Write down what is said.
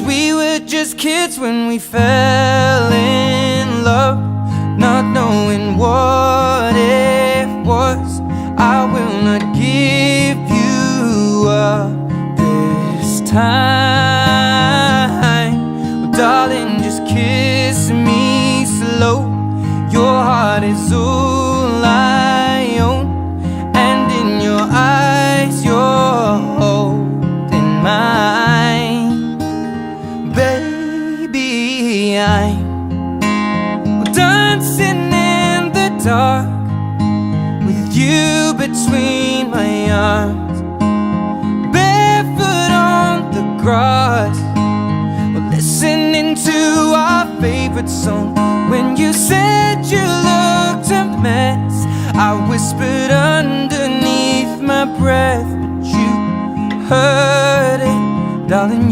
we were just kids when we fell in love, not knowing what it was. I will not give you up this time. Well, darling, just kiss me slow. Your heart is all I own, and in your eyes you're holding mine. Baby, I'm dancing in the dark with you between my arms, barefoot on the grass, we're listening to our favorite song. When you said you looked a mess, I whispered underneath my breath, but you heard it, darling.